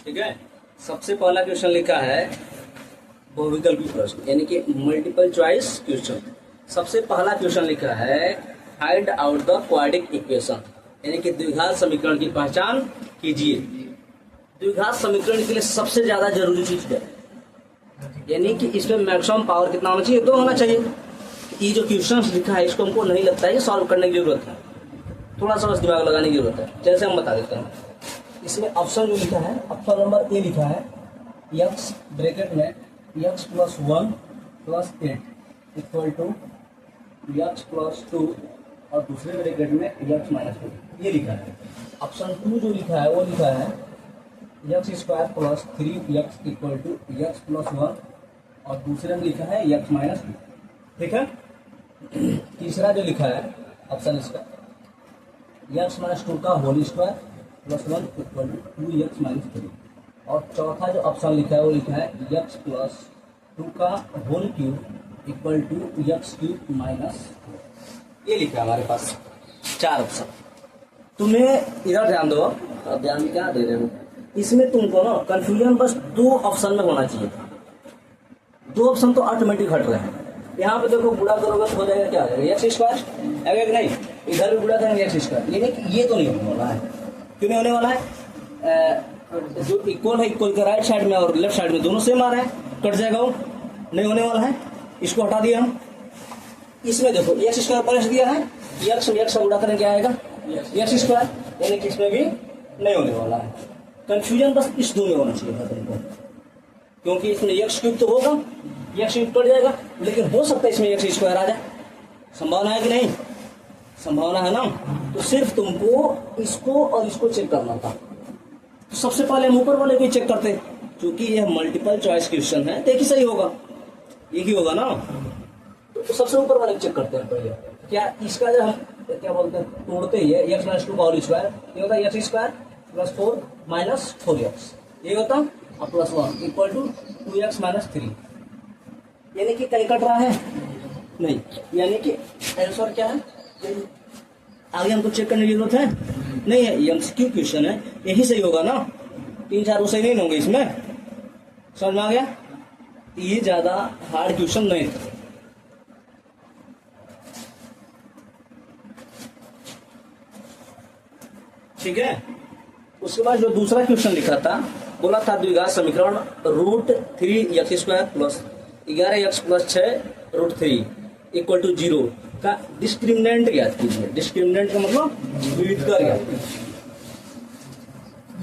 ठीक है। सबसे पहला क्वेश्चन लिखा है बहुविकल्पी प्रश्न यानी कि मल्टीपल चॉइस क्वेश्चन। सबसे पहला क्वेश्चन लिखा है find out the quadratic equation यानी कि द्विघात समीकरण की पहचान कीजिए। द्विघात समीकरण के लिए सबसे ज्यादा जरूरी चीज है यानी कि इसमें मैक्सिमम पावर कितना होना चाहिए, 2 होना चाहिए। ये जो क्वेश्चन लिखा है इसको हमको नहीं लगता है कि सॉल्व करने की जरूरत है, थोड़ा सा बस दिमाग लगाने की जरूरत है। जैसे हम बता देते हैं, इसमें ऑप्शन जो लिखा है, ऑप्शन नंबर ए लिखा है x ब्रैकेट में x plus 1 plus 8 equal to x plus 2 और दूसरे ब्रैकेट में x माइनस 2 ये लिखा है। ऑप्शन 2 जो लिखा है वो लिखा है x square plus 3x equal to x plus 1 और दूसरे में लिखा है x माइनस 2। ठीक है। तीसरा जो लिखा है ऑप्शन इसका x माइनस 2 का whole square plus 1 equal to 2x minus 3 और चौथा जो ऑप्शन लिखा है वो लिखा है x प्लस 2 का whole cube equal to x cube minus 4। ये लिखा है हमारे पास 4 ऑप्शन। तुम्हें इधर ध्यान दो, अब ध्यान क्या दे रहे हो, इसमें तुमको ना कंफ्यूजन बस 2 ऑप्शन में होना चाहिए था। 2 ऑप्शन तो ऑटोमेटिक हट रहे हैं। यहाँ पे देखो गुणा करोगे तो हो जाएगा, क्या आ जाएगा एक्स स्क्वायर आएगा कि नहीं, इधर भी गुणा करेंगे एक्स स्क्वायर। ये तो नहीं होने वाला है। क्यों नहीं होने वाला है, जो इक्वल है इक्वल के राइट साइड में और लेफ्ट साइड में दोनों सेम आ रहा है, कट जाएगा, वो नहीं होने वाला है। इसको हटा दिया हम। इसमें देखो एक्स स्क्वायर प्लस दिया है, एक्स गुणा करेंगे क्या आएगा एक्स स्क्वायर, यानी कि इसमें भी नहीं होने वाला है। कंफ्यूजन बस इस 2 में होना चाहिए था तुमको, क्योंकि इसमें एक्स क्यूब तो होगा, एक्स क्यूब कट जाएगा, लेकिन हो सकता है इसमें एक्स स्क्वायर आ जाए। संभावना है कि नहीं, संभावना है ना। तो सिर्फ तुमको इसको और इसको चेक करना था। तो सबसे पहले हम ऊपर वाले को चेक करते हैं, क्योंकि यह मल्टीपल चॉइस क्वेश्चन है तो एक ही सही होगा, एक ही होगा ना। तो सबसे ऊपर वाले को चेक करते हैं पहले। क्या इसका जो हम क्या बोलते हैं तोड़ते ही है, एक्स माइनस 2 का होल स्क्वायर ये होता है x square plus 4 minus 4x ये होता और plus 1 equal to 2x minus 3, यानी कि कहीं कट रहा है नहीं, यानी कि आंसर क्या है। आगे हमको चेक करने की जरूरत है नहीं है, ये एमसीक्यू क्वेश्चन है, यही सही होगा ना। 3-4 सही नहीं होंगे इसमें, समझ में आ गया। ये ज्यादा हार्ड क्वेश्चन नहीं था। ठीक है। उसके बाद जो दूसरा क्वेश्चन लिखा था, बोला था द्विघात समीकरण √3x² plus 11x plus 6 √3 equal to 0 का डिस्क्रिमिनेंट ज्ञात कीजिए। डिस्क्रिमिनेंट का मतलब विविधकर ज्ञात कीजिए।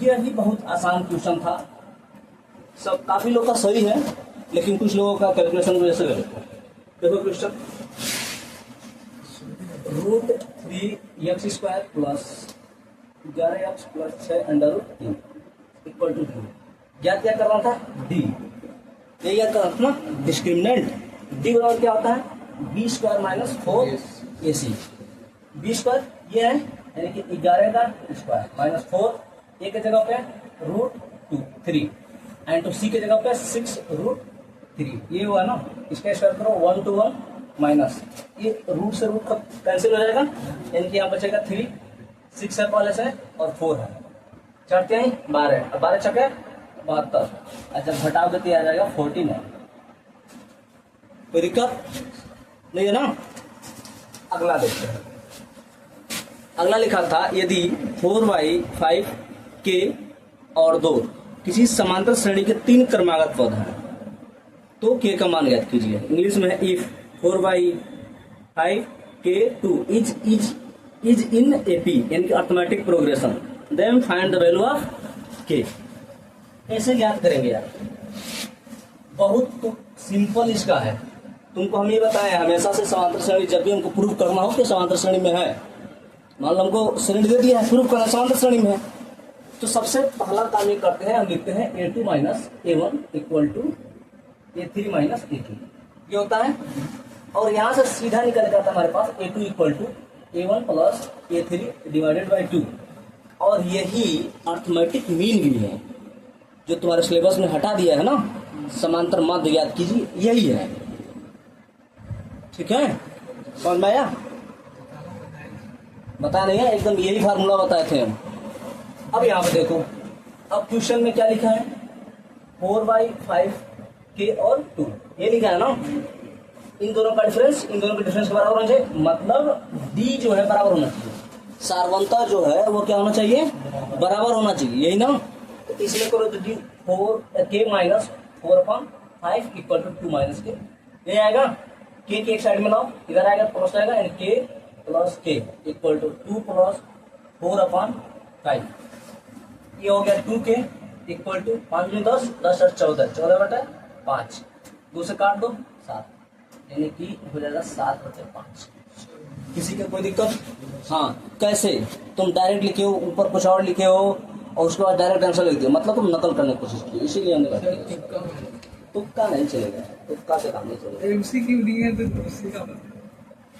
यह भी बहुत आसान क्वेश्चन था, सब काफी लोग का सही है, लेकिन कुछ लोगों का कैलकुलेशन वजह से गलत है। देखो question √3x² plus 11x plus 6 √3 equal to 0 ज्ञात क्या करना था, डी। ये याद करना था ना, डिस्क्रिमिनेंट डी बराबर क्या होता है b square minus 4ac। b square ये है यानी कि 11 का स्क्वायर माइनस 4 ए के जगह पे √3 एंड टू सी के जगह पे 6 √3 ये हुआ ना। इसका स्क्वायर करो 1 to 1 माइनस ये रूट से रूट कैंसिल हो जाएगा, यानी कि यहाँ बचेगा 3, 6 है पहले से और 4 है, चढ़ते हैं 12, अब 12 छके 72, अच्छा घटाओ के आ जाएगा 14 है। कोई दिक्कत नहीं है ना। अगला देखते हैं। अगला लिखा था यदि 4/5 के और 2 किसी समांतर श्रेणी के 3 क्रमागत पद हैं तो के का मान ज्ञात कीजिए। इंग्लिश में है इफ 4/5 के 2 इज इन एपी यानी कि arithmetic progression then find the value of K. ऐसे ज्ञात करेंगे यार, बहुत सिंपल इसका है। तुमको हम ये बताया हमेशा से समांतर श्रेणी जब भी हमको प्रूव करना हो कि समांतर श्रेणी में है, मान लो हमको श्रेणी दे दिया है, प्रूव करना समांतर श्रेणी में है, तो सबसे पहला काम ये करते हैं, हम लिखते हैं a2 minus a1 equal to a3 minus a2 ये होता है। और यहाँ से सीधा निकल जाता है हमारे पास a2 equal to a1 plus a3 divided by 2। और यही अर्थमेटिक मीन भी है जो तुम्हारे सिलेबस में हटा दिया है ना, समांतर माध्य याद कीजिए, यही है। ठीक है, समझ में आया। बताया नहीं है, एकदम यही फार्मूला बताए थे हम। अब यहाँ पे देखो अब क्वेश्चन में क्या लिखा है, 4/5 के और 2, ये लिखा है ना। इन दोनों का डिफरेंस के बराबर होना चाहिए, मतलब डी जो है बराबर होना चाहिए, सारवंता जो है वो क्या होना चाहिए, बराबर होना चाहिए, यही ना। तो इसमें करो तो D 4 minus 4/5 equal to 2 minus k, ये आएगा। के एक साइड में लाओ, इधर आएगा प्लस आएगा, यानी के प्लस के इक्वल टू 2 प्लस 4/5, ये हो गया 2 के इक्वल टू 5 में 10, 10 और 14, 14/5, 2 से काट दो 7, यानी कि हो जाएगा 7/5। किसी का कोई दिक्कत? हाँ, कैसे तुम डायरेक्ट लिखे हो, ऊपर कुछ और लिखे हो और उसके बाद डायरेक्ट आंसर लिख दिया, मतलब तुम नकल करने की कोशिश की, इसीलिए हमने कहा तुक्का नहीं चलेगा, तुक्का से काम नहीं चलेगा। एमसीक्यू नहीं है तो उससे का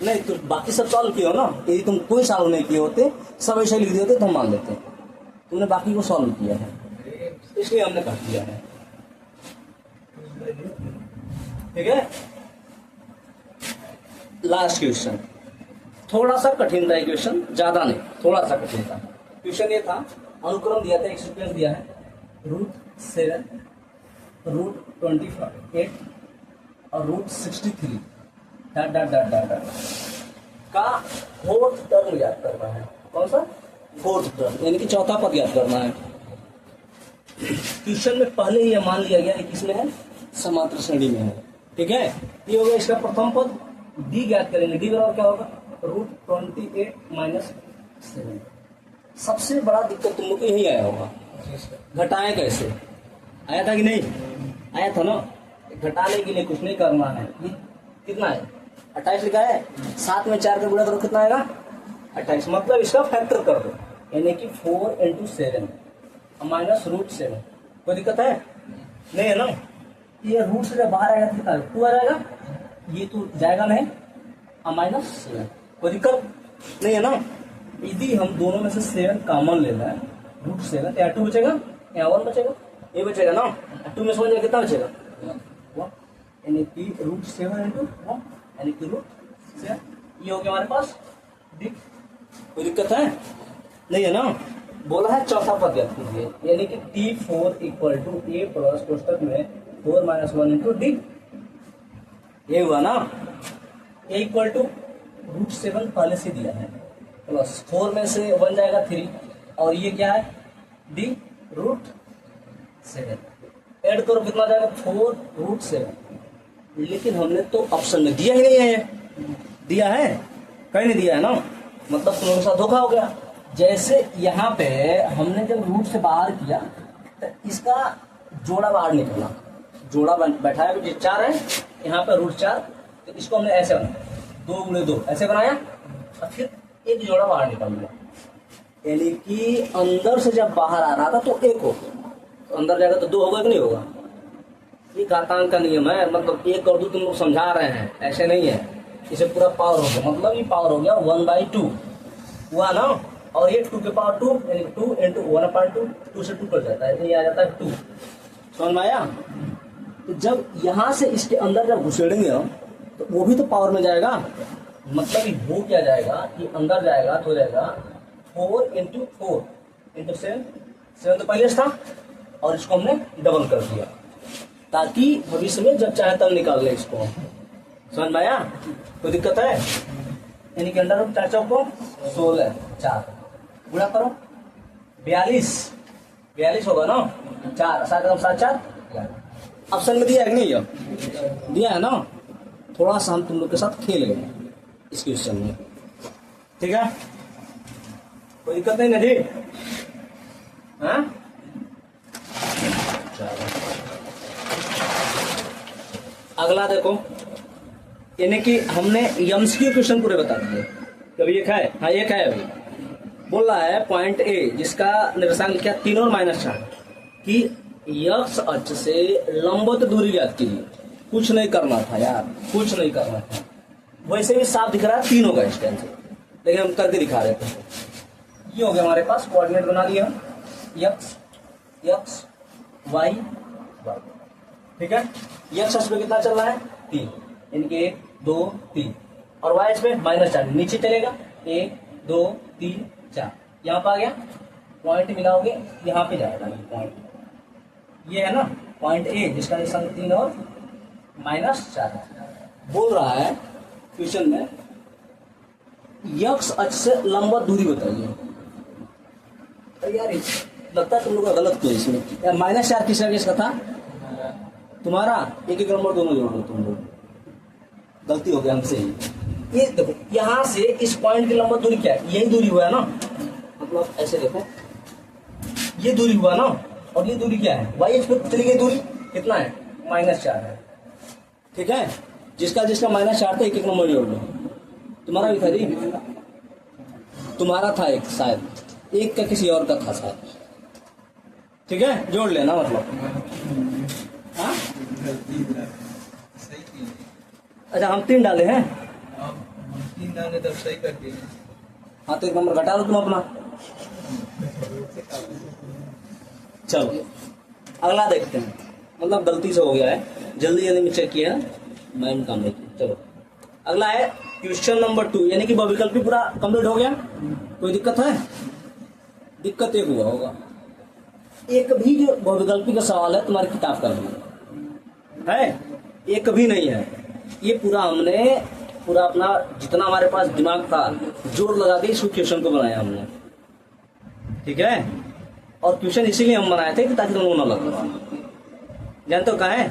नहीं तो बाकी सब सॉल्व किए हो ना, यदि तुम कोई सॉल्व नहीं किए होते, सब ऐसे लिख दिए होते तो हम मान लेते, तुमने बाकी को सॉल्व किया है, इसलिए हमने कर दिया है। ठीक है, लास्ट क्वेश्चन थोड़ा सा कठिन था, क्वेश्चन ज्यादा नहीं, थोड़ा सा कठिन था। क्वेश्चन ये था, अनुक्रम दिया था, एक सीक्वेंस दिया है, √7, √28 और √63 dot dot dot dot dot का फोर्थ टर्म याद करना है। कौन सा? फोर्थ टर्म, यानी कि चौथा पद याद करना है। क्वेश्चन में पहले ही मान लिया गया है किसमें है, समांतर श्रेणी में है। ठीक है, ये हो गया इसका प्रथम पद। डी ज्ञात करेंगे, डी बराबर क्या होगा, √28 - 7। सबसे बड़ा दिक्कत तुम लोग को यही आया होगा, घटाएं कैसे, आया था कि नहीं? आया था ना। घटाने के लिए कुछ नहीं करना है, ये कितना है 28 लिखा है, 7 में 4 का गुणा करो, कितना आएगा 28, मतलब इसका फैक्टर कर दो, यानी कि 4 × 7 माइनस √7। कोई दिक्कत है? नहीं है ना। ये रूट से जब बाहर आएगा तो कितना 2 आ जाएगा, ये तो जाएगा नहीं, -7। कोई दिक्कत नहीं है ना। यदि हम दोनों में से 7 कॉमन लेना है, √7, तो यहाँ 2 बचेगा, यहाँ 1 बचेगा, ये बचेगा ना। 2 में से 1 कितना बचेगा, 1, यानी कि √7 × 1, यानी कि √7। ये हो गया हमारे पास डी। कोई दिक्कत है? नहीं है ना। बोला है चौथा पद याद कीजिए, यानी कि T4 = A प्लस कोष्टक में 4 - 1 × D, ये हुआ ना। A = √7 पहले से दिया है, प्लस 4 में से 1 जाएगा 3, और ये क्या है D √7। ऐड करो कितना जाएगा 4 √7। लेकिन हमने तो ऑप्शन में दिया ही नहीं है, दिया है कहीं नहीं दिया है ना, मतलब तुम लोगों के साथ धोखा हो गया। जैसे यहाँ पे हमने जब रूट से बाहर किया तो इसका जोड़ा बाहर निकला, जोड़ा बैठा है 4 है, यहाँ पे √4, तो इसको हमने ऐसे बनाया 2 × 2 ऐसे बनाया, और फिर एक जोड़ा बाहर निकल गया, यानी कि अंदर से जब बाहर आ रहा था तो 1 हो, तो अंदर जाएगा तो 2 होगा कि नहीं होगा। ये घातांक का नियम है, मतलब 1 और 2 तुम लोग समझा रहे हैं, ऐसे नहीं है। इसे पूरा पावर हो गया, मतलब ये पावर हो गया 1/2 हुआ ना, और ये 2 के पावर 2, यानी 2 × 1/2, 2 से 2 कट जाता है, तो ये आ जाता है 2। समझ में आया? तो जब यहाँ से इसके अंदर जब घुसेड़ेंगे हम, तो वो भी तो पावर में जाएगा, मतलब ये हो क्या जाएगा कि अंदर जाएगा तो हो जाएगा 4 × 4 × 7, 7 तो पहले था, और इसको हमने डबल कर दिया ताकि भविष्य में जब चाहे तब निकाल ले इसको। समझ में आया? कोई दिक्कत है? यानी कि अंडर 4 चौको 16, 4 गुणा करो 42 होगा ना, 4 7 7 4। ऑप्शन में दिया है कि नहीं? दिया है ना। थोड़ा सा हम तुम लोग के साथ खेल गए इस क्वेश्चन में, ठीक है? कोई दिक्कत नहीं ना जी? हाँ, अगला देखो, यानी कि हमने एमसीक्यू क्वेश्चन पूरे बता दिए। कभी एक है, हाँ एक है अभी, बोल रहा है पॉइंट ए जिसका निर्देशांक क्या 3 और -4 कि यक्ष अक्ष से लंबवत दूरी ज्ञात कीजिए। कुछ नहीं करना था यार, कुछ नहीं करना था, वैसे भी साफ दिख रहा है 3 होगा इस टाइम से, लेकिन हम करके दिखा रहे थे। ये हो गया हमारे पास, कोऑर्डिनेट बना लिया, यक्ष वाई, ठीक है। यक्ष अक्ष पे कितना चल रहा है 3, यानी कि 1 2 3, और वाई पे -4 नीचे चलेगा 1 2 3 4, यहाँ पर आ गया पॉइंट मिलाओगे यहाँ पे जाएगा ये पॉइंट, ये है ना पॉइंट ए जिसका निशान 3 और -4 बोल रहा है क्वेश्चन में यक्स अक्ष से लंबवत दूरी बताइए। तो यार लगता है तुम लोग का गलत तो इसमें यार -4 किसका था तुम्हारा, एक एक नंबर दोनों जोड़ दो तुम लोग, गलती हो गया हमसे ही। ये देखो यहाँ से इस पॉइंट की लंबवत दूरी क्या है, यही दूरी हुआ है ना, मतलब ऐसे देखो ये दूरी हुआ ना, और ये दूरी क्या है वाई एक्स पे चली गई दूरी कितना है -4 है, ठीक है। जिसका जिसका -4 था एक एक नंबर जोड़ लो, तुम्हारा भी था जी, तुम्हारा था एक शायद, एक का किसी और का था शायद, ठीक है जोड़ लेना मतलब। हाँ अच्छा हम 3 डाले हैं, 3 डाले तब सही कर दिए। हाँ तो एक नंबर घटा लो तुम अपना। चलो अगला देखते हैं, मतलब गलती से हो गया है, जल्दी जल्दी में चेक किया माइंड काम नहीं किया। चलो अगला है क्वेश्चन नंबर 2, यानी कि बहुविकल्पी पूरा कंप्लीट हो गया। कोई दिक्कत है? दिक्कत एक हुआ होगा, एक भी जो बहुविकल्पी का सवाल है तुम्हारी किताब का नहीं है, एक भी नहीं है। ये पूरा हमने पूरा अपना जितना हमारे पास दिमाग था जोर लगा के इस क्वेश्चन को बनाया हमने, ठीक है। और क्वेश्चन इसीलिए हम बनाए थे कि ताकि तुम लोग ना लगे। जानते हो कहा है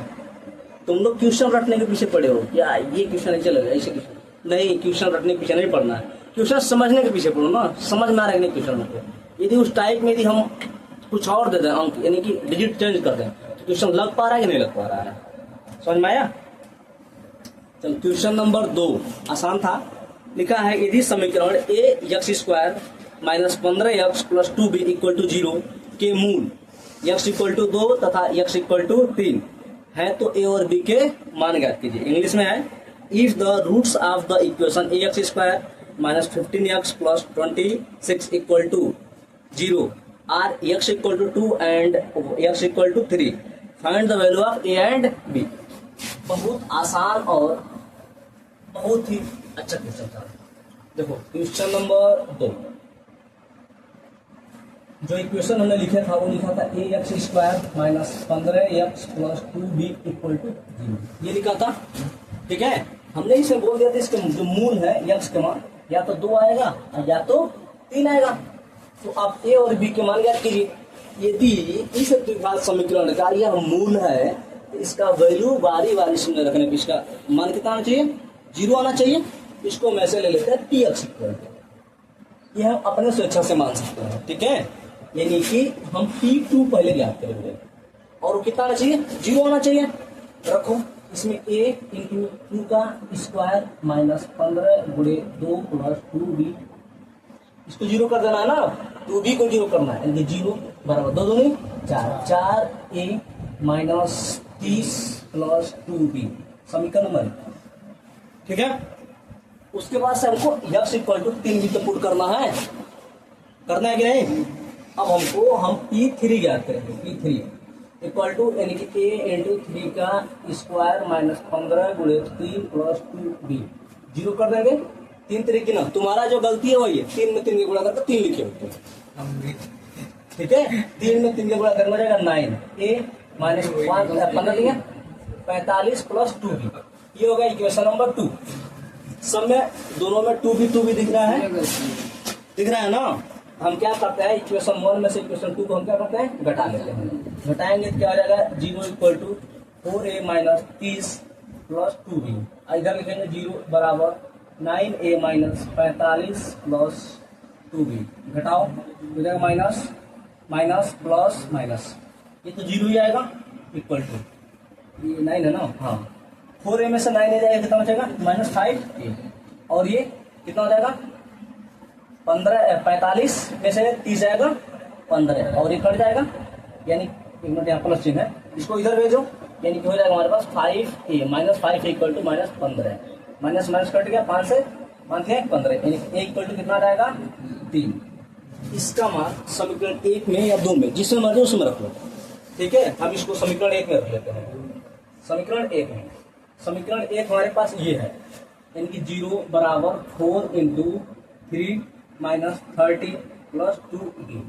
तुम लोग क्वेश्चन रटने के पीछे पड़े हो, क्या ये क्वेश्चन ऐसे लगे ऐसे क्वेश्चन नहीं, क्वेश्चन रटने के पीछे नहीं पढ़ना है, क्वेश्चन समझने के पीछे पढ़ो ना, समझ में आ रहा है क्वेश्चन में। यदि उस टाइप में यदि हम कुछ और दे दें अंक, यानी कि डिजिट चेंज कर दें, तो क्वेश्चन लग पा रहा है कि नहीं लग पा रहा है, समझ में आया। चलो क्वेश्चन नंबर 2 आसान था, लिखा है यदि समीकरण ए यक्स स्क्वायर -15x + 2b = 0 के मूल x = 2 तथा x = 3 है तो ए और बी के मान ज्ञात कीजिए। इंग्लिश में है if the roots of the equation ax² -15x + 26 = 0 are x = 2 and x = 3 find the value of a and b. बहुत आसान और बहुत ही अच्छा क्वेश्चन था। देखो क्वेश्चन नंबर 2 जो इक्वेशन हमने लिखे था वो लिखा था ax² -15x + 2b = 0, ये लिखा था, ठीक है। हमने इसे बोल दिया था इसके जो मूल है x के मान या तो 2 आएगा या तो 3 आएगा। तो आप a और b के मान ज्ञात कीजिए। यदि इस द्विघात समीकरण का यह मूल है तो इसका वैल्यू बारी बारी से रखने की इसका मान कितना आना चाहिए, 0 आना चाहिए। इसको हम ऐसे ले लेते हैं px = ये हम अपने स्वेच्छा से मान सकते हैं, ठीक है। यानी कि हम P2 पहले ज्ञात करेंगे और कितना आना चाहिए, 0 आना चाहिए। रखो इसमें a × 2 का स्क्वायर -15 × 2 + 2b, इसको 0 कर देना है ना, 2b को 0 करना है, यानी 0 बराबर 2 दूनी 4, 4a -30 + 2b समीकरण नंबर, ठीक है। उसके बाद से हमको x = 3 भी तो पुट करना है कि नहीं। अब हम P3 ज्ञात करेंगे, P3 = यानी कि a × 3 का स्क्वायर -15 × 3 + 2b 0 कर देंगे। 3 तरीके ना, तुम्हारा जो गलती है वही है, 3 में 3 के गुणा करके 3 लिखे होते हैं, ठीक है। 3 में 3 के गुणा करना जाएगा 9, a -15 लिया 45 + 2b, ये होगा इक्वेशन नंबर 2। सब में दोनों में 2b दिख रहा है ना। हम क्या करते हैं इक्वेशन 1 में से इक्वेशन 2 को हम क्या करते हैं घटा लेते हैं, घटाएंगे तो क्या हो जाएगा 0 = 4a -30 + 2b, इधर लिखेंगे 0 बराबर 9a -45 + 2b, घटाओ हो जाएगा माइनस माइनस प्लस माइनस, ये तो 0 ही आएगा इक्वल टू ये 9 है ना, हाँ 4a में से 9 आ जाएगा कितना हो जाएगा -5a, और ये कितना हो जाएगा 45 में से 30 आएगा 15 और ये कट जाएगा, यानी एक मिनट यहाँ प्लस चिन्ह है, इसको इधर भेजो, यानी कि हो जाएगा हमारे पास 5a -5 = -15, माइनस माइनस कट गया 5 से 5 है 15, यानी a इक्वल टू कितना जाएगा 3। इसका मान समीकरण 1 में या 2 में जिसमें मर्जी उसमें रख लो, ठीक है। हम इसको समीकरण 1 में रख लेते हैं। समीकरण 1 में, समीकरण 1 हमारे पास ये है, यानी कि 0 बराबर 4 × 3 -30 + 2b,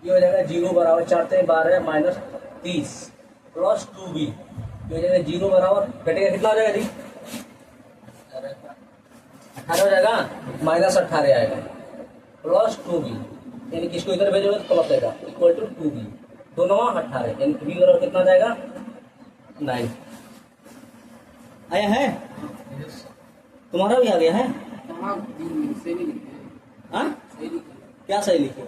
ये हो जाएगा 0 बराबर 4×12 माइनस 30 प्लस 2b। ये हो जाएगा 0 बराबर घटेगा कितना हो जाएगा जी? 18 हो जाएगा, माइनस 18 आएगा प्लस 2b, यानी कि इसको इधर भेजोगे तो प्लस आएगा इक्वल टू 2b, दोनों 18, यानी कि b बराबर कितना जाएगा 9। आया है? तुम्हारा भी आ गया है? हाँ? क्या सही लिखे?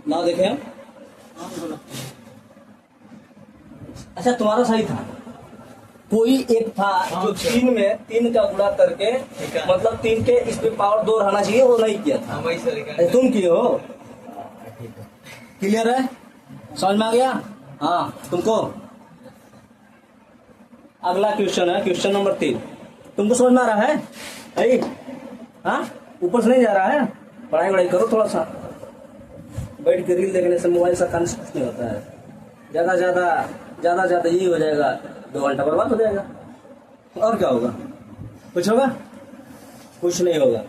ना देखे हम। अच्छा तुम्हारा सही था, कोई एक था जो 3 में 3 का गुणा करके मतलब 3 के इस पे पावर 2 रहना चाहिए, वो नहीं किया था। अरे तुम किए हो। क्लियर है? समझ में आ गया? हाँ तुमको। अगला क्वेश्चन है क्वेश्चन नंबर 3। तुमको समझ में आ रहा है? अरे हाँ, ऊपर से नहीं जा रहा है? पढ़ाई वढ़ाई करो थोड़ा सा, बैठ के रील देखने से मोबाइल से कंसेप्ट नहीं होता है। ज्यादा यही हो जाएगा, 2 घंटा बर्बाद हो जाएगा। और क्या होगा? कुछ होगा? कुछ नहीं होगा।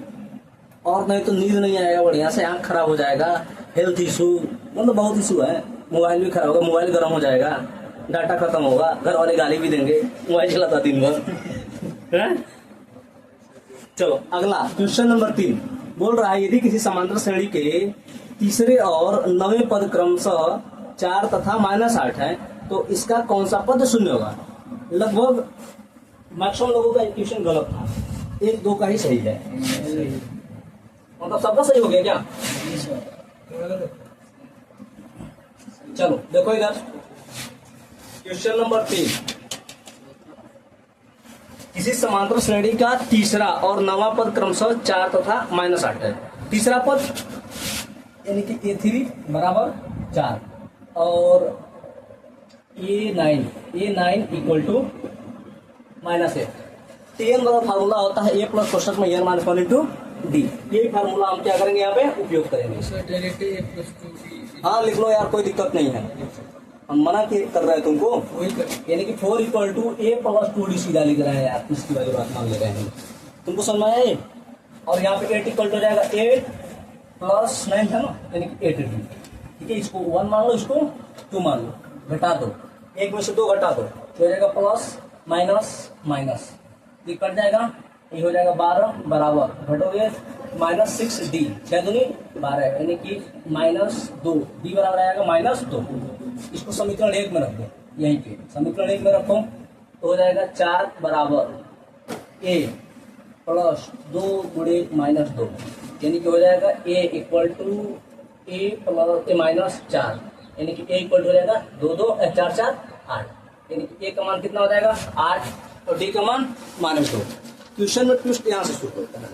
और नहीं तो नींद नहीं आएगा बढ़िया से, आंख खराब हो जाएगा, हेल्थ इशू मतलब बहुत इशू है, मोबाइल भी खराब होगा, मोबाइल गर्म हो जाएगा, डाटा खत्म होगा, घर वाले गाली भी देंगे, मोबाइल चलाता दिन भर। चलो अगला क्वेश्चन नंबर 3 बोल रहा है, यदि किसी समांतर श्रेणी के तीसरे और 9वें पद क्रमशः 4 तथा -8 है तो इसका कौन सा पद शून्य होगा? लगभग मैक्सिमम लोगों का क्वेश्चन गलत था, 1-2 का ही सही है। मतलब सबका सही हो गया क्या? चलो देखो इधर क्वेश्चन नंबर 3, किसी समांतर श्रेणी का तीसरा और 9वां पद क्रमशः 4 तथा -8 है। तीसरा पद यानी कि A3 बराबर 4 और A9 इक्वल टू -8। Tn वाला फार्मूला होता है A प्लस कोष्ठक में n माइनस 1 इंटू डी। यही फार्मूला हम क्या करेंगे यहाँ पे उपयोग करेंगे। हाँ लिख लो यार, कोई दिक्कत नहीं है, हम मना कर रहे हैं तुमको, यानी कि 4 equal to A plus 2D सीधा लिख रहे हैं यार, इसकी वाली बात मान ले रहे हैं। तुमको समझ में आया? और यहाँ पे 8 इक्वल टू हो जाएगा 8 प्लस 9 है ना, यानी कि 8D। ठीक है, इसको 1 मान लो, इसको 2 मान लो, घटा दो, 1 में से 2 घटा दो तो हो जाएगा प्लस माइनस, ये कट जाएगा, ये हो जाएगा 12 बराबर घटोगे -6D, 6 दूनी 12, यानी कि -2, D बराबर आएगा -2। इसको समीकरण 1 में रख दो, यहीं पे समीकरण 1 में रखो तो हो जाएगा 4 बराबर A प्लस 2 गुणे -2, यानी कि हो जाएगा A equal to A plus -4, यानी कि A इक्वल टू हो जाएगा 2 4 4 8, यानी कि A का मान कितना हो जाएगा 8 और D का मान -2। क्वेश्चन में ट्विस्ट यहाँ से शुरू होता है,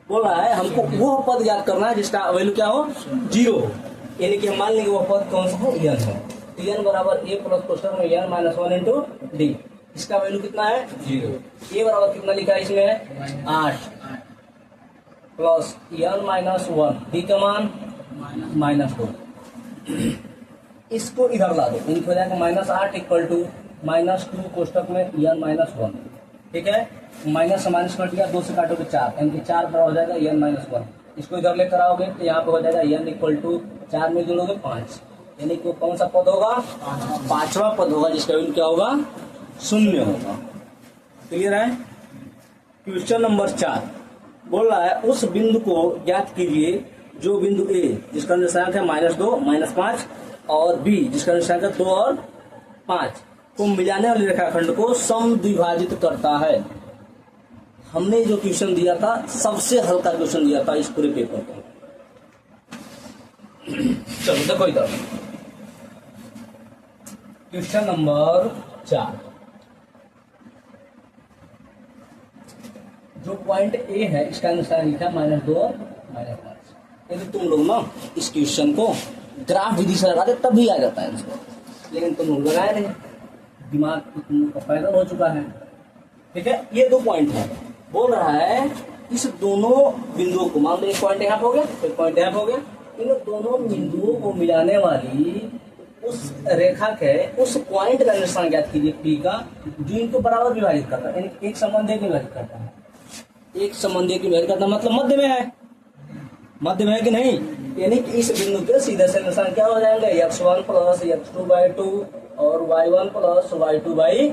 बोल रहा है हमको वो पद याद करना है जिसका वैल्यू क्या हो 0 हो, यानी कि हम मान लेंगे वो पद कौन सा है n है। n बराबर A प्लस कोष्ठक में n माइनस 1 इंटू डी, इसका वैल्यू कितना है 0। A बराबर कितना लिखा है इसमें 8 प्लस n माइनस 1, डी का मान -2। इसको इधर ला दो, यानी हो जाएगा -8 इक्वल टू -2 कोष्ठक में n माइनस 1। ठीक है, माइनस से माइनस कट गया, 2 से काटोगे 4, यानी कि 4 बराबर हो जाएगा n माइनस 1। इसको इधर लेकर आओगे तो यहाँ पे हो जाएगा n इक्वल टू 4 में जोड़ोगे 5, यानी कि कौन सा पद होगा 5वां पद होगा, जिसका वैल्यू क्या होगा 0 होगा। क्लियर है? क्वेश्चन नंबर 4 बोल रहा है, उस बिंदु को ज्ञात कीजिए जो बिंदु A जिसका निर्देशांक है -2 -5 और B जिसका निर्देशांक है 2 और 5 को मिलाने वाले रेखाखंड को समद्विभाजित करता है। हमने जो क्वेश्चन दिया था सबसे हल्का क्वेश्चन दिया था इस पूरे पेपर को। चलो देखो इधर क्वेश्चन नंबर 4, जो पॉइंट ए है इसका अनुसार लिखा -2 और -5। यदि तुम लोग ना इस क्वेश्चन को ग्राफ विधि से लगाते तब भी आ जाता है इसको, लेकिन तुम लोग लगाए नहीं, दिमाग का पैदल हो चुका है। ठीक है, ये 2 पॉइंट है, बोल रहा है इस दोनों बिंदुओं को, मान लो एक पॉइंट यहाँ हो गया, एक पॉइंट यहाँ हो गया, इन दोनों बिंदुओं को मिलाने वाली उस रेखा के उस पॉइंट का निशान ज्ञात कीजिए P का, जो इनको बराबर विभाजित करता है, यानी एक संबंध एक विभाजित करता है, एक संबंध एक विभाजित करता है, मतलब मध्य में है। मध्य में है कि नहीं, यानी कि इस बिंदु पे सीधे से निशान क्या हो जाएंगे, x1 प्लस x2/2 और y1 प्लस y2 बाई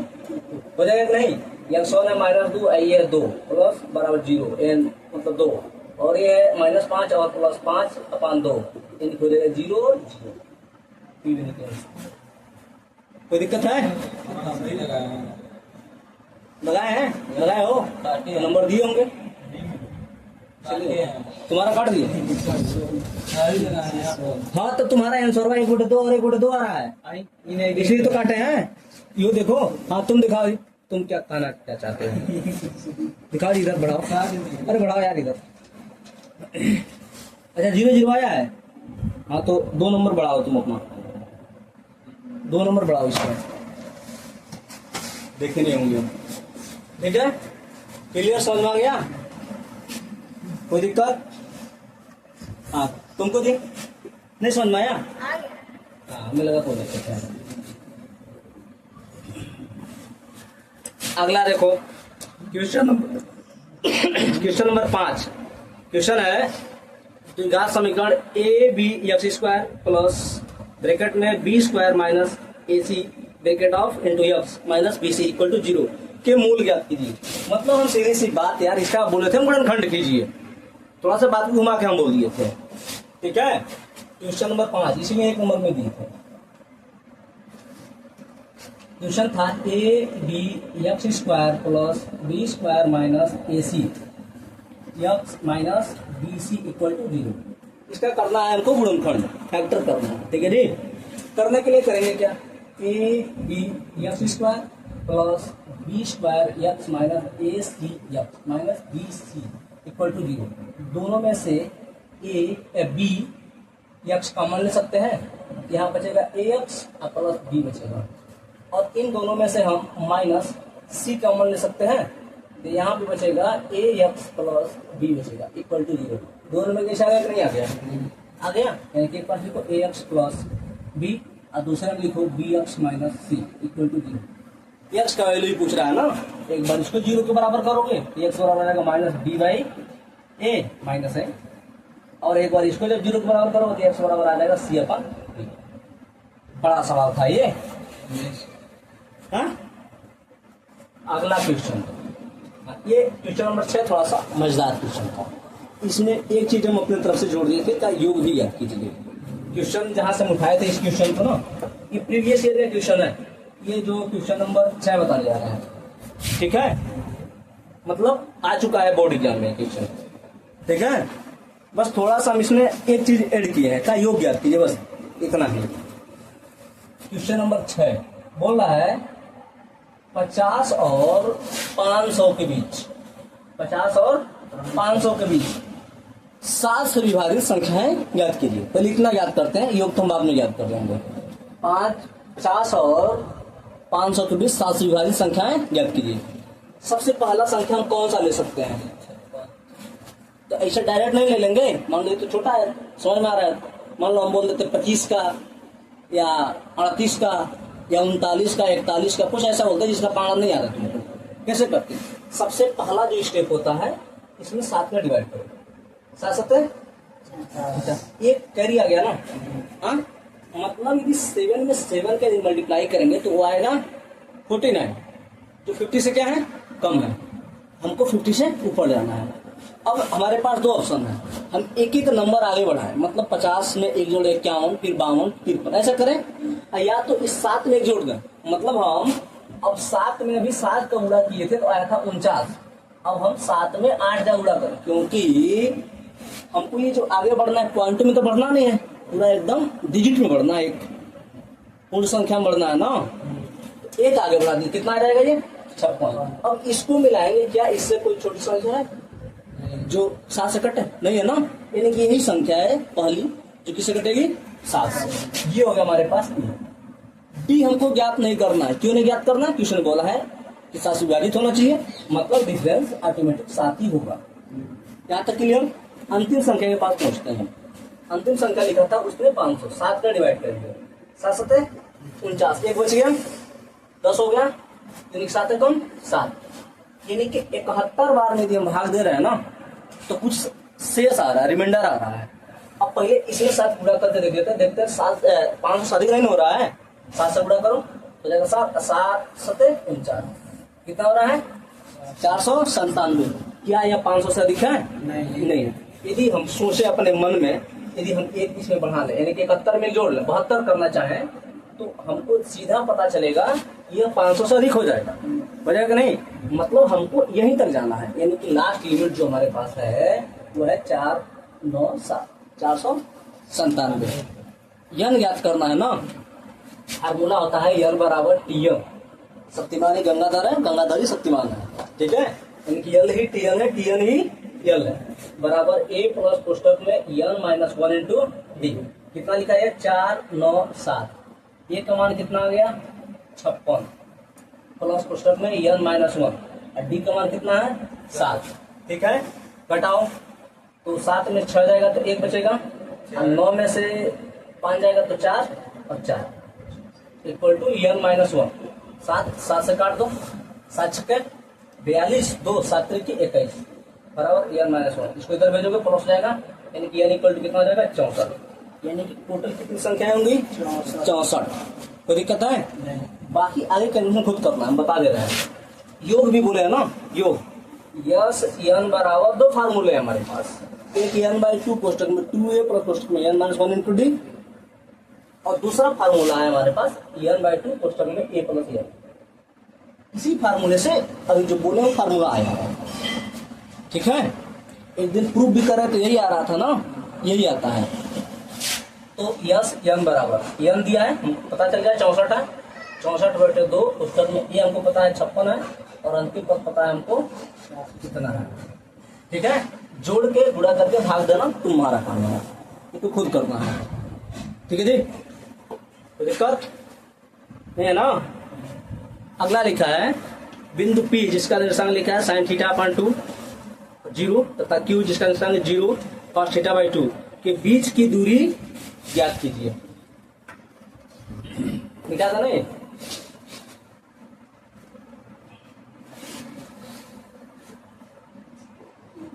हो जाएगा कि नहीं। x1 है -2, ये है 2 प्लस बराबर 0, n मतलब 2, और ये है -5 और प्लस 5/2, यानी हो जाएगा 0 0। कोई दिक्कत है? सही लगाया है। लगाए हैं, लगाए हो तो नंबर दिए होंगे, तुम्हारा काट दिए। हाँ तो तुम्हारा आंसर का 1/2 और 1/2 आ रहा है, इसलिए तो काटे हैं। यो देखो, हाँ तुम दिखाओ, तुम क्या खाना क्या चाहते हो, दिखाओ इधर बढ़ाओ, अरे बढ़ाओ यार इधर। अच्छा 0 आया है, हाँ तो 2 नंबर बढ़ाओ तुम अपना, 2 नंबर बढ़ाओ इसमें, देखे नहीं होंगे। ठीक है, क्लियर, समझ में आ गया, कोई दिक्कत? हाँ तुमको दी नहीं समझ में आया? हाँ हमें लगा कोई दिक्कत है। अगला देखो क्वेश्चन नंबर 5। क्वेश्चन है द्विघात समीकरण a b x square plus bracket में b square minus a c bracket of into x minus b c equal to 0 के मूल ज्ञात कीजिए। मतलब हम सीधी सी बात यार, इसका बोले थे हम गुणनखंड कीजिए, थोड़ा सा बात घुमा के हम बोल दिए थे। ठीक है, क्वेश्चन नंबर 5 इसी में 1 नंबर में दिए थे। क्वेश्चन था a b x square plus b square minus a c x minus b c equal to 0। इसका करना है हमको गुणनखंड, फैक्टर करना है। ठीक है जी, करने के लिए करेंगे क्या, a b x square plus b square x minus a c x minus b c equal to 0। दोनों में से ए बी एक्स कॉमन ले सकते हैं, यहाँ बचेगा ए एक्स और प्लस बी बचेगा, और इन दोनों में से हम माइनस सी कॉमन ले सकते हैं, तो यहाँ पे बचेगा ए एक्स प्लस बी बचेगा इक्वल टू 0। दोनों में कैसे आ गया कि नहीं आ गया? आ गया, यानी कि एक पास लिखो ए एक्स प्लस बी और दूसरे में लिखो b x minus c equal to 0। X का वैल्यू ही पूछ रहा है ना, एक बार इसको 0 के बराबर करोगे, एक्स बराबर आ जाएगा minus b by a minus है, और एक बार इसको जब 0 के बराबर करोगे तो एक्स बराबर आ जाएगा सी अपन बी। बड़ा सवाल था ये। हाँ? अगला क्वेश्चन, ये क्वेश्चन नंबर 6 थोड़ा सा मजेदार क्वेश्चन था। इसमें एक चीज हम अपनी तरफ से जोड़ दिए थे, का योग भी याद कीजिए। क्वेश्चन जहां से हम उठाए थे इस क्वेश्चन को ना, ये प्रीवियस ईयर का क्वेश्चन है, ये जो क्वेश्चन नंबर 6 बताने जा रहा है। ठीक है, मतलब आ चुका है बोर्ड एग्जाम में क्वेश्चन। ठीक है, बस थोड़ा सा हम इसमें एक चीज ऐड किए हैं, का योग याद कीजिए, बस इतना ही। क्वेश्चन नंबर 6 बोल रहा है 50 और 500 के बीच, 50 और 500 के बीच 7 से विभाजित संख्याएं याद कीजिए। पहले इतना याद करते हैं, योग तो हम बाद में याद कर लेंगे। 50 और 500 के बीच 7 से विभाजित संख्याएं याद कीजिए। सबसे पहला संख्या हम कौन सा ले सकते हैं? तो ऐसे डायरेक्ट नहीं ले लेंगे, मान लो तो छोटा है, समझ में आ रहा है। मान लो हम बोल देते 25 का या 38 का या 39 का 41 का, कुछ ऐसा बोलते हैं जिसका पारण नहीं आ रहा तुमको। कैसे करते हैं? सबसे पहला जो स्टेप होता है इसमें 7 में डिवाइड करो, 7 7 एक कैरी आ गया ना। हाँ, मतलब यदि 7 में 7 का मल्टीप्लाई करेंगे तो वो आएगा 49, जो 50 से क्या है कम है, हमको 50 से ऊपर जाना है। अब हमारे पास 2 ऑप्शन है, हम एक एक नंबर आगे बढ़ाएं, मतलब 50 में 1 जोड़ 51, फिर 52, 53, ऐसा करें, या तो इस 7 में 1 जोड़ दें। मतलब हम अब 7 में अभी 7 का गुणा किए थे तो आया था 49, अब हम 7 में 8 का गुणा करें, क्योंकि हमको ये जो आगे बढ़ना है क्वांटम में तो बढ़ना नहीं है, पूरा एकदम डिजिट में बढ़ना है, एक पूर्ण संख्या में बढ़ना है ना। तो एक आगे बढ़ा दी, कितना आ जाएगा ये 56। अब इसको मिलाएंगे क्या, इससे कोई छोटी संख्या है जो 7 से कटे नहीं है ना, यानी कि यही संख्या है पहली जो किससे कटेगी 7 से। ये हो गया हमारे पास डी। हमको ज्ञात नहीं करना है, क्यों नहीं ज्ञात करना? क्वेश्चन बोला है कि 7 से विभाजित होना चाहिए, मतलब डिफरेंस ऑटोमेटिक 7 ही होगा। यहाँ तक क्लियर? अंतिम संख्या के पास पहुंचते हैं। अंतिम संख्या लिखा था उसमें 500, 7 का डिवाइड करेंगे, 7 7 49, एक बच गया, 10 हो गया, यानी 7 कम 7, यानी कि 71 बार में यदि हम भाग दे रहे हैं ना, तो कुछ शेष आ रहा है, रिमाइंडर आ रहा है। अब पहले इसमें 7 गुणा करके देख लेते हैं, देखते हैं 500 से अधिक नहीं हो रहा है। 7 से गुणा करो तो जाएगा 7, 7 सते 49, कितना हो रहा है 497। क्या यह 500 से अधिक है? नहीं। यदि हम सोचे अपने मन में, यदि हम एक इसमें बढ़ा लें, यानी कि 71 में जोड़ लें, 72 करना चाहें, तो हमको सीधा पता चलेगा यह 500 से अधिक हो जाएगा, नहीं? मतलब हमको यहीं तक जाना है, यानी कि लास्ट लिमिट जो हमारे पास है वो है 497। यन ज्ञात करना है ना। फार्मूला होता है यल बराबर टी एम। शक्तिमान ही गंगाधर है, गंगाधर ही शक्तिमान है, ठीक है। यानी कि यल ही टी एन है, टी एन ही यल है, बराबर ए प्लस कोष्टक में एन माइनस 1 इंटू डी। कितना लिखा है 497। ये का मान कितना आ गया 56 प्लस कोष्टक में एन माइनस 1 और डी का मान कितना है 7, ठीक है। घटाओ तो 7 में 6 जाएगा तो 1 बचेगा, और 9 में से 5 जाएगा तो 4 और 4 इक्वल टू एन माइनस 1। 7 से काट दो, 7 छक्के 42, 2 7 त्रिक 21 बराबर एन माइनस 1। इसको इधर भेजोगे प्लस जाएगा, यानी कि एन इक्वल टू कितना हो जाएगा 64। यानी कि टोटल कितनी संख्याएं होंगी 64। कोई दिक्कत है? बाकी आगे कंडीशन खुद करना, हम बता दे रहे हैं। योग भी बोले है ना, योग यस एन बराबर 2 फार्मूले हैं हमारे पास। एक एन बाई 2 कोष्टक में 2a प्लस कोष्टक में एन माइनस 1 इंटू डी, और दूसरा फार्मूला है हमारे पास एन बाई 2 कोष्टक में a प्लस एन। इसी फार्मूले से अभी जो बोले वो फार्मूला आया है, ठीक है। एक दिन प्रूफ भी कर रहे तो यही आ रहा था ना, यही आता है। तो यस एन बराबर एन दिया है, पता चल गया 64 है, 64/2 कोष्टक में ये हमको पता है 56 है, और अंतिम पद पता है हमको कितना है, ठीक है। जोड़ के गुणा करके भाग देना तुम्हारा काम है, ये तो खुद करना है, ठीक है जी। कोई दिक्कत नहीं है ना। अगला लिखा है बिंदु P जिसका निर्देशांक लिखा है sin थीटा अपॉन 2 0 तथा Q जिसका निर्देशांक 0 cos थीटा बाई 2 के बीच की दूरी ज्ञात कीजिए। लिखा था नहीं?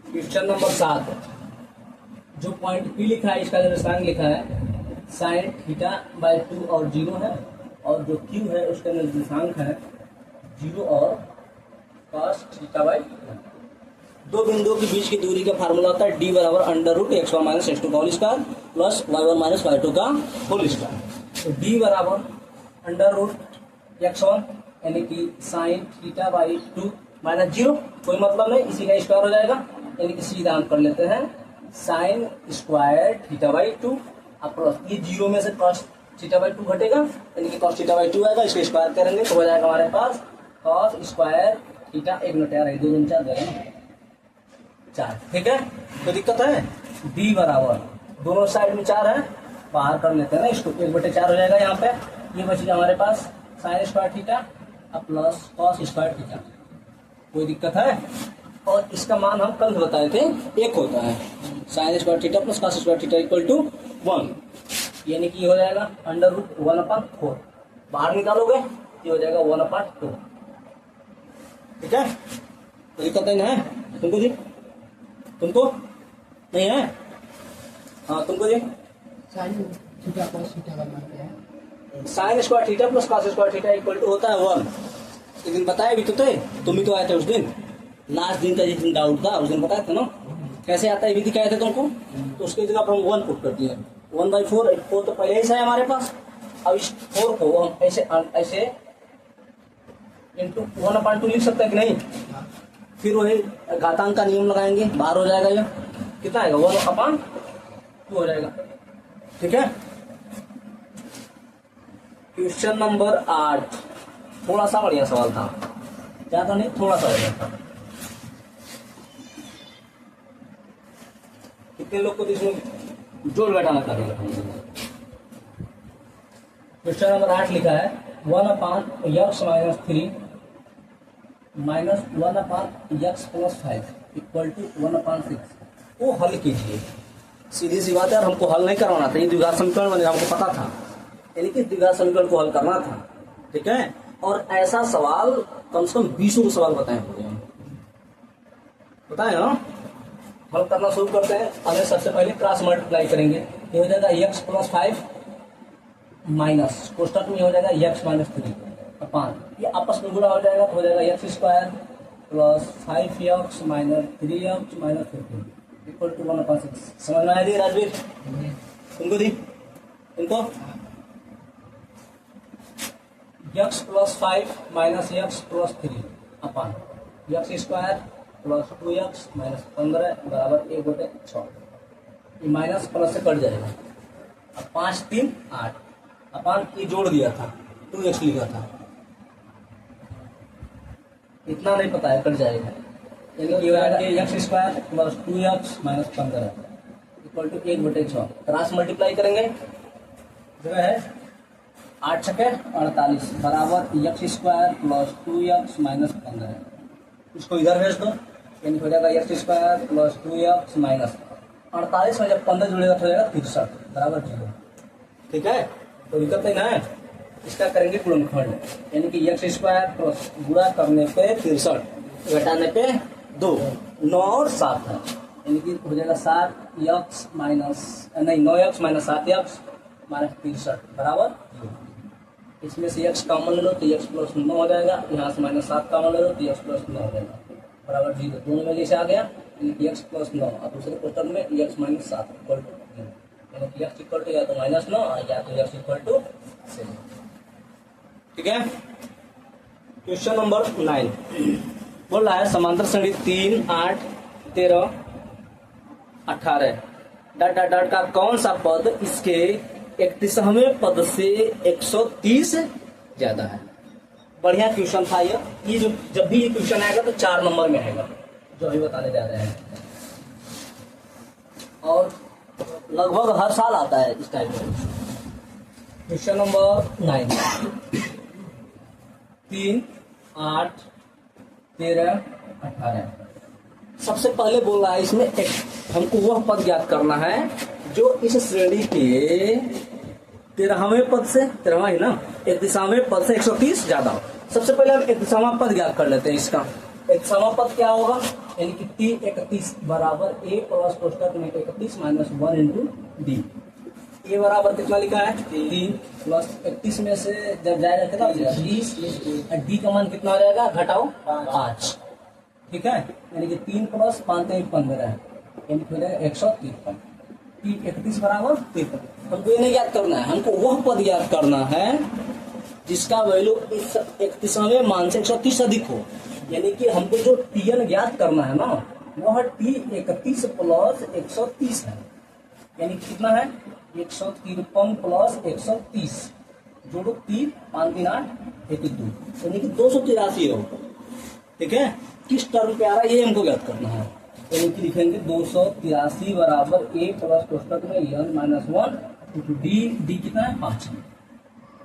क्वेश्चन नंबर 7 जो पॉइंट P लिखा है इसका निर्देशांक लिखा है sin थीटा बाई 2 और 0 है, और जो Q है उसका निर्देशांक है 0 और cos थीटा बाई 2। दो बिंदुओं के बीच की दूरी का फार्मूला होता है d बराबर under root x1 minus x2 का whole square plus y1 minus y2 का होल स्क्वायर। तो d बराबर अंडर रूट x1 यानी कि साइन थीटा बाई 2 माइनस 0, कोई मतलब नहीं, इसी का स्क्वायर हो जाएगा, यानी कि सीधा हम कर लेते हैं sign square theta by 2 plus ये 0 में से कॉस थीटा बाई 2 घटेगा, यानी कि कॉस थीटा बाई 2 आएगा, इसको स्क्वायर करेंगे तो हो जाएगा हमारे पास कॉस स्क्वायर थीटा 1 मिनट यार 2 4 जाएगा 4, ठीक है। कोई दिक्कत है? d बराबर दोनों साइड में 4 है, बाहर कर लेते हैं ना इसको, 1/4 हो जाएगा यहाँ पे। ये बचेगा हमारे पास sine square theta plus cos square theta. कोई दिक्कत है? और इसका मान हम कल बताए थे 1 होता है, sine square theta plus cos square theta equal to 1, यानी कि हो जाएगा अंडर रूट 1/4। बाहर निकालोगे ये हो जाएगा 1/2, ठीक है। कोई दिक्कत नहीं है तुमको जी? तुमको नहीं है? हाँ तुमको जी? साइन थीटा प्लस थीटा का मान क्या है? Sine square theta plus cos square theta equal to होता है 1। एक दिन बताया भी तो थे, तुम ही तो आए थे उस दिन, लास्ट दिन का जिस दिन डाउट था उस दिन बताया था ना कैसे आता है, विधि क्या थे तुमको, तो उसके जगह पर हम 1 पुट कर दिए। 1/4 4 तो पहले ही से है हमारे पास, अब इस 4 को हम ऐसे इंटू 1/2 लिख सकते हैं कि नहीं, फिर वही घातांक का नियम लगाएंगे, बाहर हो जाएगा, ये कितना आएगा 1/2 हो जाएगा, ठीक है। क्वेश्चन नंबर 8 थोड़ा सा बढ़िया सवाल था, ज्यादा नहीं, थोड़ा सा बढ़िया था। कितने लोग को इसमें जोड़ घटाना करेगा? क्वेश्चन नंबर 8 लिखा है 1/x-3 minus 1/x plus 5 equal to 1/6 को हल कीजिए। सीधी सी बात है, हमको हल नहीं करवाना था, ये द्विघात समीकरण बने हमको पता था, यानी कि द्विघात समीकरण को हल करना था, ठीक है। और ऐसा सवाल कम से कम 20 सवाल बताए ना, हल करना शुरू करते हैं। हमें सबसे पहले क्रॉस मल्टीप्लाई करेंगे। ये हो जाएगा x प्लस 5 माइनस कोष्टक में हो जाएगा x माइनस 3 अपान, ये आपस में गुणा हो जाएगा तो हो जाएगा x square plus 5x minus 3x minus 15 equal to 1/6। समझ में आया दी राजवीर? इनको दी, इनको x plus 5 minus x plus 3 upon x square plus 2x minus 15 बराबर 1/6। ये माइनस प्लस से कट जाएगा। अब 5 3 8 अपान ये जोड़ दिया था 2x लिखा था, इतना नहीं पता है, कट जाएगा। यानी ये हो जाएगा x square plus 2x minus 15 equal to 1/6। Cross multiply करेंगे, जगह है 8 छके 48 बराबर x square plus 2x minus 15। इसको इधर भेज दो, यानी हो जाएगा x square plus 2x minus 48 में जब 15 जुड़ेगा तो हो जाएगा 63 बराबर 0। ठीक है, तो दिक्कत नहीं ना है। इसका करेंगे गुणनखंड, यानी कि एक्स स्क्वायर प्लस गुणा करने पे 63 घटाने पे 2 9 और 7 है, यानी कि हो जाएगा 7x माइनस नहीं 9x माइनस 7x माइनस 63 बराबर 0। इसमें से x कॉमन ले लो तो x प्लस 9 हो जाएगा, यहाँ से माइनस 7 कॉमन ले लो तो x प्लस 9 हो जाएगा बराबर 0। दोनों में जैसे आ गया x प्लस 9 और दूसरे क्वेश्चन में x माइनस 7 इक्वल टू 0, यानी कि x इक्वल टू या तो माइनस 9 या तो x इक्वल टू 7। ठीक है, क्वेश्चन नंबर 9 बोल रहा है समांतर श्रेणी 3 8 13 18 डॉट डॉट डॉट का कौन सा पद इसके 31वें पद से 130 ज्यादा है। बढ़िया क्वेश्चन था ये जो जब भी ये क्वेश्चन आएगा तो 4 नंबर में आएगा, जो अभी बताने जा रहे हैं, और लगभग हर साल आता है इस टाइप में। क्वेश्चन नंबर 9 3 8 13 18 सबसे पहले बोल रहा है इसमें हमको वह पद ज्ञात करना है जो इस श्रेणी के 13वें पद से 13वां ही ना 31वें पद से 130 ज्यादा हो। सबसे पहले हम 31वां पद ज्ञात कर लेते हैं। इसका 31वां पद क्या होगा, यानी कि 3 31 बराबर a प्लस कोष्टक में 31 माइनस 1 इंटू डी। ए बराबर कितना लिखा है 3 प्लस 31 में से जब जाएगा कितना 20, डी का मान कितना हो जाएगा घटाओ 5। ठीक है, यानी कि 3 प्लस 5 15 है, यानी कि हो जाएगा 153। 31 बराबर 53। हमको ये नहीं याद करना है, हमको वह पद याद करना है जिसका वैल्यू इस 31वें मान से 130 अधिक हो। यानी कि हमको जो टीएन ज्ञात करना है ना वह टी 31 प्लस 130 है, यानी कि कितना है 153 प्लस 130 जोड़ो 3 5 3 8 82, यानी कि 283 हो। ठीक है, किस टर्म पे आ रहा है ये हमको ज्ञात करना है, यानी कि लिखेंगे 283 बराबर a प्लस कोष्टक में n माइनस 1 इंटू डी कितना है 5।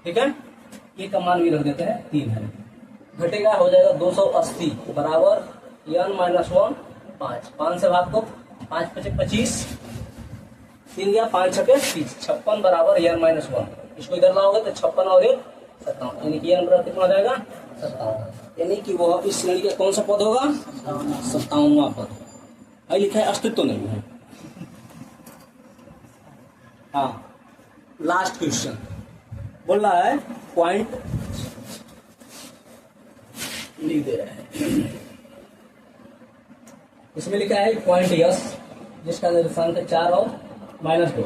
ठीक है, ये का मान भी रख देते हैं 3 है, घटेगा हो जाएगा 280 बराबर n माइनस 1 5 से भाग दो 5 5 25 3 गया 5 6 30 56 बराबर n माइनस 1। इसको इधर लाओगे तो 56 और 1 57, यानी कि n बराबर कितना हो जाएगा 57, यानी कि वह इस श्रेणी का कौन सा पद होगा 57वां पद। आई लिखा है अस्तित्व नहीं है। हाँ, लास्ट क्वेश्चन बोल रहा है पॉइंट लिख दे रहे हैं, इसमें लिखा है पॉइंट यस जिसका निर्देशांक है 4 और -2,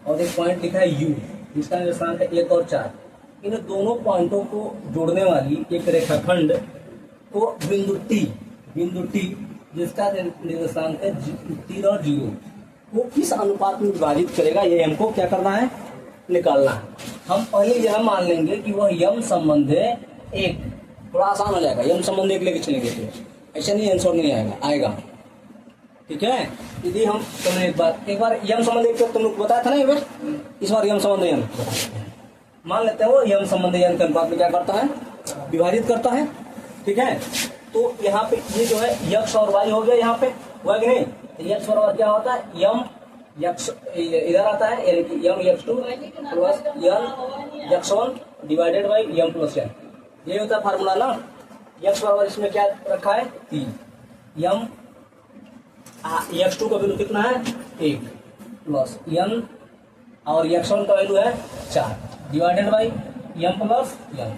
और एक पॉइंट लिखा है यू जिसका निर्देशांक है 1 और 4। इन दोनों पॉइंटों को जोड़ने वाली एक रेखाखंड को बिंदु टी जिसका निर्देशांक है 3 और 0 वो किस अनुपात में विभाजित करेगा, ये हमको क्या करना है निकालना है। हम पहले यह मान लेंगे कि वह यम संबंध है 1, थोड़ा आसान हो जाएगा। यम संबंध 1 लेके चलेंगे तो ऐसा नहीं आंसर नहीं आएगा। ठीक है, यदि हम तुमने एक बार यम संबंध 1 तुम लोग बताया था ना, एक बार इस बार यम संबंध n मान लेते हैं। वो यम संबंध n के अनुपात में क्या करता है विभाजित करता है। ठीक है, तो यहाँ पे ये जो है यक्ष और वाई हो गया, यहाँ पे हुआ कि नहीं, यक्ष और वाई क्या होता है यम यक्ष इधर आता है, यानी कि m x2 plus n x1 divided by m plus n, ये होता है फार्मूला ना। यक्ष बराबर इसमें क्या रखा है 3, यम x2 का वैल्यू कितना है 1 प्लस n और x1 का वैल्यू है 4 divided by m plus n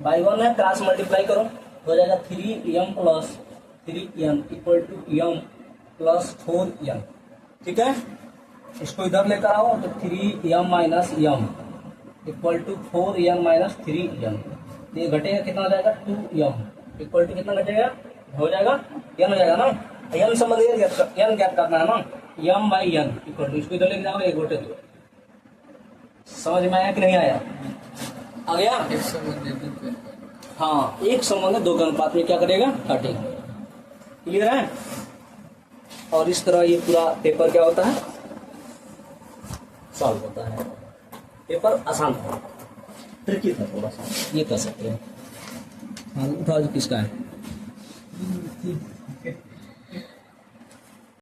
by 1 है, क्रॉस मल्टीप्लाई करो हो जाएगा 3m plus 3n equal to m plus 4n। ठीक है, इसको इधर लेकर आओ तो 3m minus m equal to 4n minus 3n, ये घटेगा कितना हो जाएगा 2m इक्वल टू कितना घटेगा हो जाएगा n हो जाएगा ना, n संबंध n ज्ञात करना है ना, m by n equal to, इसको इधर लेके जाओ एक घटे तो समझ में आया कि नहीं आया, आ गया। हाँ, एक संबंध दो के अनुपात में क्या करेगा काटेगा, क्लियर है। और इस तरह ये पूरा पेपर क्या होता है सॉल्व होता है, पेपर आसान था, ट्रिकी था थोड़ा सा, ये कर सकते हैं। हाँ, उठाओ किसका है